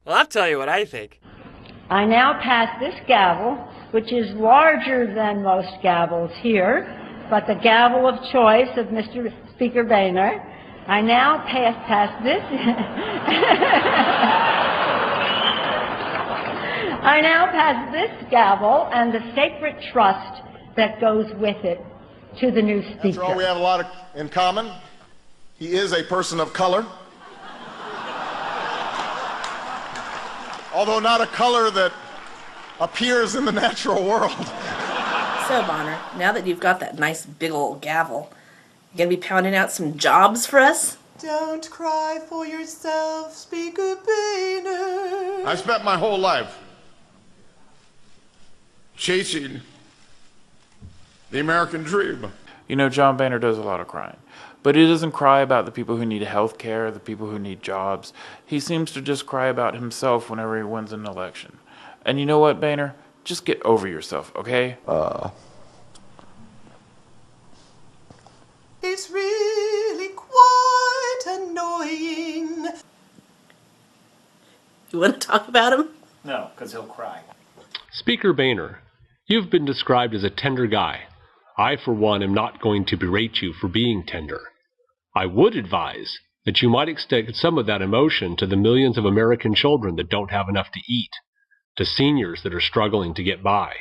Well, I'll tell you what I think. I now pass this gavel, which is larger than most gavels here, but the gavel of choice of Mr. Speaker Boehner. I now pass this. I now pass this gavel and the sacred trust that goes with it to the new speaker. After all, we have a lot in common. He is a person of color. Although not a color that appears in the natural world. So, Boehner, now that you've got that nice big old gavel, you gonna be pounding out some jobs for us? Don't cry for yourself, Speaker Boehner. I spent my whole life chasing the American dream. You know, John Boehner does a lot of crying. But he doesn't cry about the people who need health care, the people who need jobs. He seems to just cry about himself whenever he wins an election. And you know what, Boehner? Just get over yourself, okay? It's really quite annoying. You want to talk about him? No, because he'll cry. Speaker Boehner, you've been described as a tender guy. I, for one, am not going to berate you for being tender. I would advise that you might extend some of that emotion to the millions of American children that don't have enough to eat, to seniors that are struggling to get by,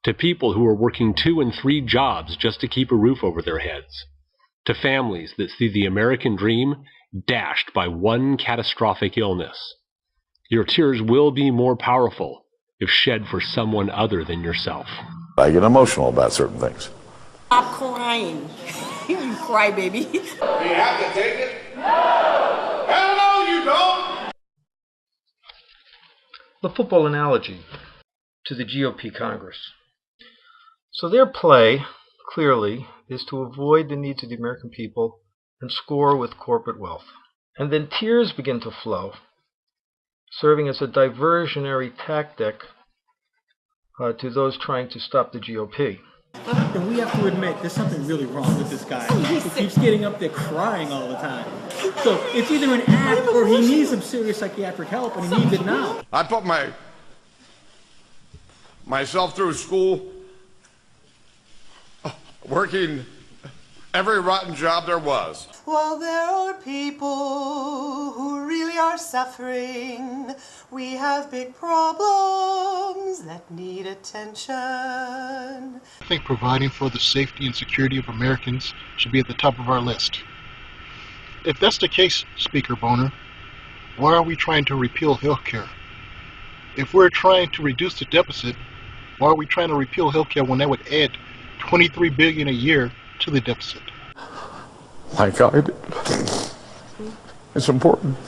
to people who are working 2 and 3 jobs just to keep a roof over their heads, to families that see the American dream dashed by one catastrophic illness. Your tears will be more powerful if shed for someone other than yourself. I get emotional about certain things. Stop crying. You crybaby. Do you have to take it? No! Hell no, you don't! The football analogy to the GOP Congress. So their play, clearly, is to avoid the needs of the American people and score with corporate wealth. And then tears begin to flow, serving as a diversionary tactic to those trying to stop the GOP. And we have to admit, there's something really wrong with this guy. He keeps getting up there crying all the time. So it's either an act or he needs some serious psychiatric help, and he needs it now. I put myself through school, working every rotten job there was. While there are people who really are suffering, we have big problems that need attention. I think providing for the safety and security of Americans should be at the top of our list. If that's the case, Speaker Boehner, why are we trying to repeal health care? If we're trying to reduce the deficit, why are we trying to repeal health care when that would add $23 billion a year to the deficit? My God, it's important.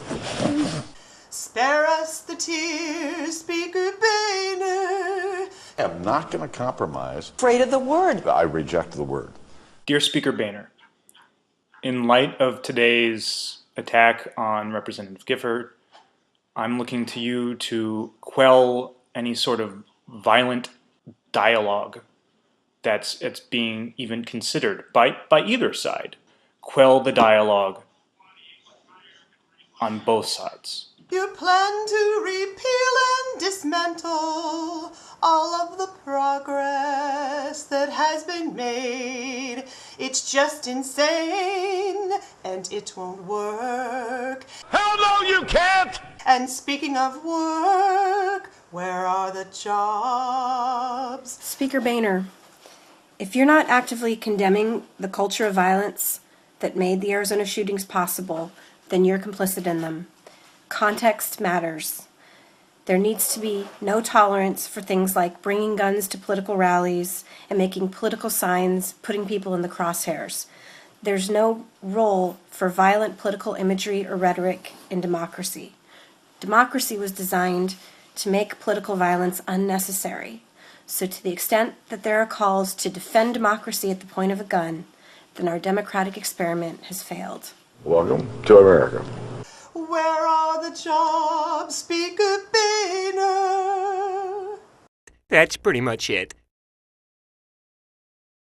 Spare us the tears, Speaker Boehner. I'm not going to compromise. Afraid of the word. I reject the word. Dear Speaker Boehner, in light of today's attack on Representative Gifford, I'm looking to you to quell any sort of violent dialogue that's being even considered by either side. Quell the dialogue on both sides. You plan to repeal and dismantle all of the progress that has been made. It's just insane, and it won't work. Hell no, you can't! And speaking of work, where are the jobs? Speaker Boehner, if you're not actively condemning the culture of violence that made the Arizona shootings possible, then you're complicit in them. Context matters. There needs to be no tolerance for things like bringing guns to political rallies and making political signs, putting people in the crosshairs. There's no role for violent political imagery or rhetoric in democracy. Democracy was designed to make political violence unnecessary. So to the extent that there are calls to defend democracy at the point of a gun, then our democratic experiment has failed. Welcome to America. Where are the jobs, Speaker Boehner? That's pretty much it.